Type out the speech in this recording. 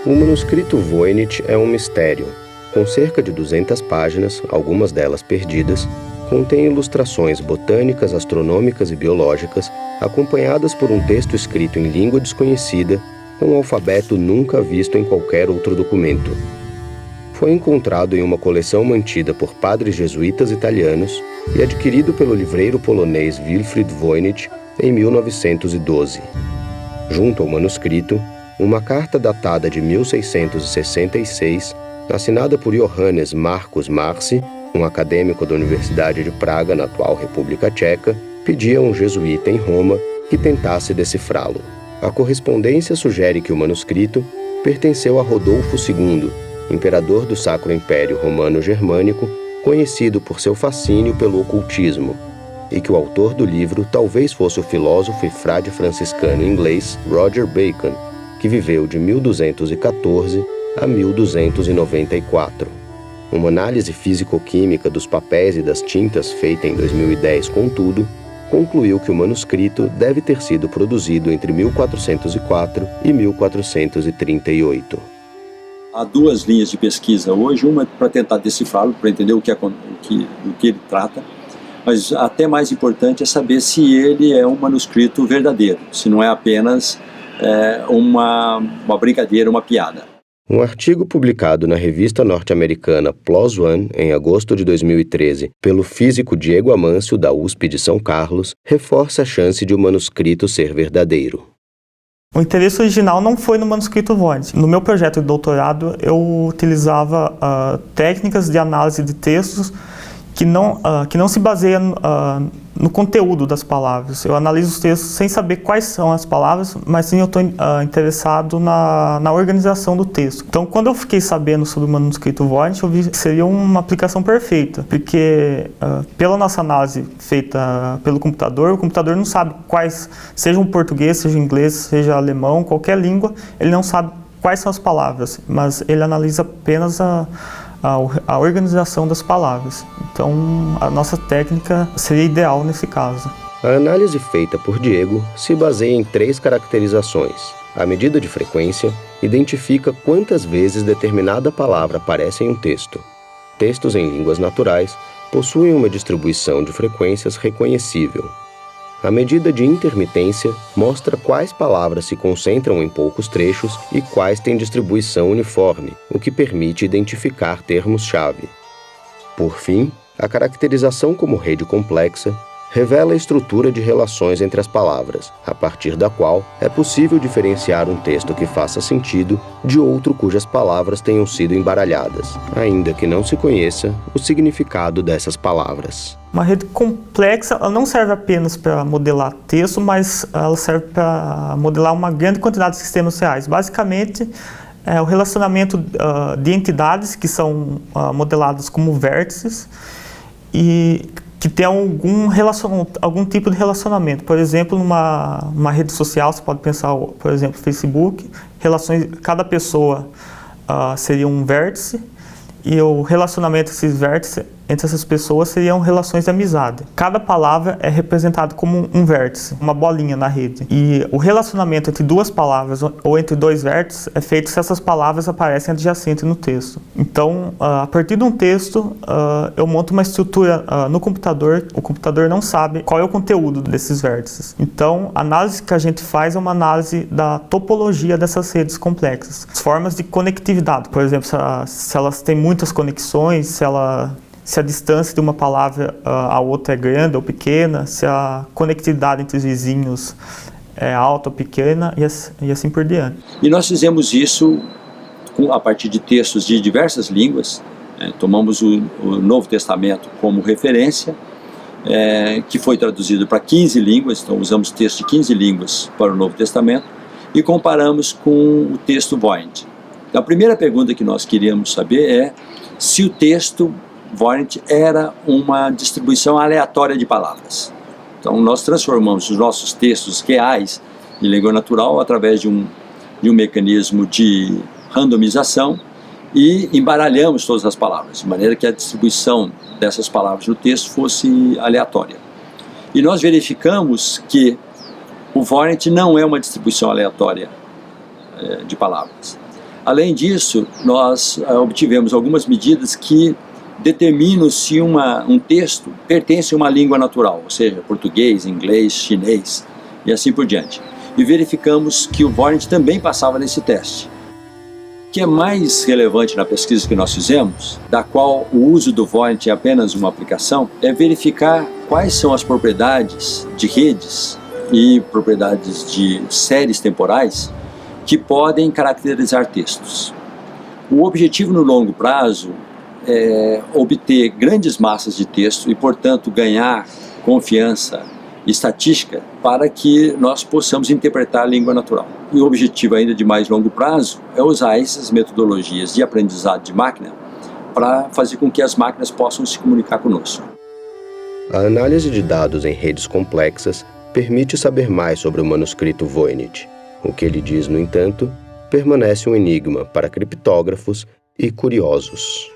O manuscrito Voynich é um mistério. Com cerca de 200 páginas, algumas delas perdidas, contém ilustrações botânicas, astronômicas e biológicas, acompanhadas por um texto escrito em língua desconhecida, com um alfabeto nunca visto em qualquer outro documento. Foi encontrado em uma coleção mantida por padres jesuítas italianos e adquirido pelo livreiro polonês Wilfried Voynich em 1912. Junto ao manuscrito, uma carta datada de 1666, assinada por Johannes Marcus Marci, um acadêmico da Universidade de Praga, na atual República Tcheca, pedia a um jesuíta em Roma que tentasse decifrá-lo. A correspondência sugere que o manuscrito pertenceu a Rodolfo II, imperador do Sacro Império Romano-Germânico, conhecido por seu fascínio pelo ocultismo, e que o autor do livro talvez fosse o filósofo e frade franciscano inglês Roger Bacon, que viveu de 1214 a 1294. Uma análise físico-química dos papéis e das tintas feita em 2010, contudo, concluiu que o manuscrito deve ter sido produzido entre 1404 e 1438. Há duas linhas de pesquisa hoje, uma para tentar decifrá-lo, para entender do que ele trata, mas até mais importante é saber se ele é um manuscrito verdadeiro, se não é apenas uma brincadeira, uma piada. Um artigo publicado na revista norte-americana PLOS ONE, em agosto de 2013, pelo físico Diego Amâncio, da USP de São Carlos, reforça a chance de o manuscrito ser verdadeiro. O interesse original não foi no manuscrito Voynich. No meu projeto de doutorado, eu utilizava técnicas de análise de textos que não se baseiam no conteúdo das palavras. Eu analiso os textos sem saber quais são as palavras, mas sim eu estou interessado na organização do texto. Então, quando eu fiquei sabendo sobre o manuscrito Voynich, eu vi que seria uma aplicação perfeita, porque pela nossa análise feita pelo computador, o computador não sabe quais, seja um português, seja inglês, seja alemão, qualquer língua, ele não sabe quais são as palavras, mas ele analisa apenas a organização das palavras. Então, a nossa técnica seria ideal nesse caso. A análise feita por Diego se baseia em 3 caracterizações. A medida de frequência identifica quantas vezes determinada palavra aparece em um texto. Textos em línguas naturais possuem uma distribuição de frequências reconhecível. A medida de intermitência mostra quais palavras se concentram em poucos trechos e quais têm distribuição uniforme, o que permite identificar termos-chave. Por fim, a caracterização como rede complexa revela a estrutura de relações entre as palavras, a partir da qual é possível diferenciar um texto que faça sentido de outro cujas palavras tenham sido embaralhadas, ainda que não se conheça o significado dessas palavras. Uma rede complexa ela não serve apenas para modelar texto, mas ela serve para modelar uma grande quantidade de sistemas reais. Basicamente, é o relacionamento de entidades que são modeladas como vértices e que tem algum tipo de relacionamento. Por exemplo, numa rede social, você pode pensar, por exemplo, Facebook, cada pessoa seria um vértice, e o relacionamento entre essas pessoas seriam relações de amizade. Cada palavra é representada como um vértice, uma bolinha na rede. E o relacionamento entre duas palavras ou entre dois vértices é feito se essas palavras aparecem adjacentes no texto. Então, a partir de um texto, eu monto uma estrutura no computador. O computador não sabe qual é o conteúdo desses vértices. Então, a análise que a gente faz é uma análise da topologia dessas redes complexas. As formas de conectividade, por exemplo, se elas têm muitas conexões, se a distância de uma palavra a outra é grande ou pequena, se a conectividade entre os vizinhos é alta ou pequena, e assim por diante. E nós fizemos isso a partir de textos de diversas línguas. Tomamos o Novo Testamento como referência, que foi traduzido para 15 línguas, então usamos textos de 15 línguas para o Novo Testamento, e comparamos com o texto Voynich. A primeira pergunta que nós queríamos saber é se o texto Voynich era uma distribuição aleatória de palavras. Então nós transformamos os nossos textos reais em língua natural através de um mecanismo de randomização e embaralhamos todas as palavras, de maneira que a distribuição dessas palavras no texto fosse aleatória. E nós verificamos que o Voynich não é uma distribuição aleatória de palavras. Além disso, nós obtivemos algumas medidas que determinam se um texto pertence a uma língua natural, ou seja, português, inglês, chinês e assim por diante. E verificamos que o Voynich também passava nesse teste. O que é mais relevante na pesquisa que nós fizemos, da qual o uso do Voynich é apenas uma aplicação, é verificar quais são as propriedades de redes e propriedades de séries temporais que podem caracterizar textos. O objetivo no longo prazo é obter grandes massas de texto e, portanto, ganhar confiança estatística para que nós possamos interpretar a língua natural. E o objetivo ainda de mais longo prazo é usar essas metodologias de aprendizado de máquina para fazer com que as máquinas possam se comunicar conosco. A análise de dados em redes complexas permite saber mais sobre o manuscrito Voynich. O que ele diz, no entanto, permanece um enigma para criptógrafos e curiosos.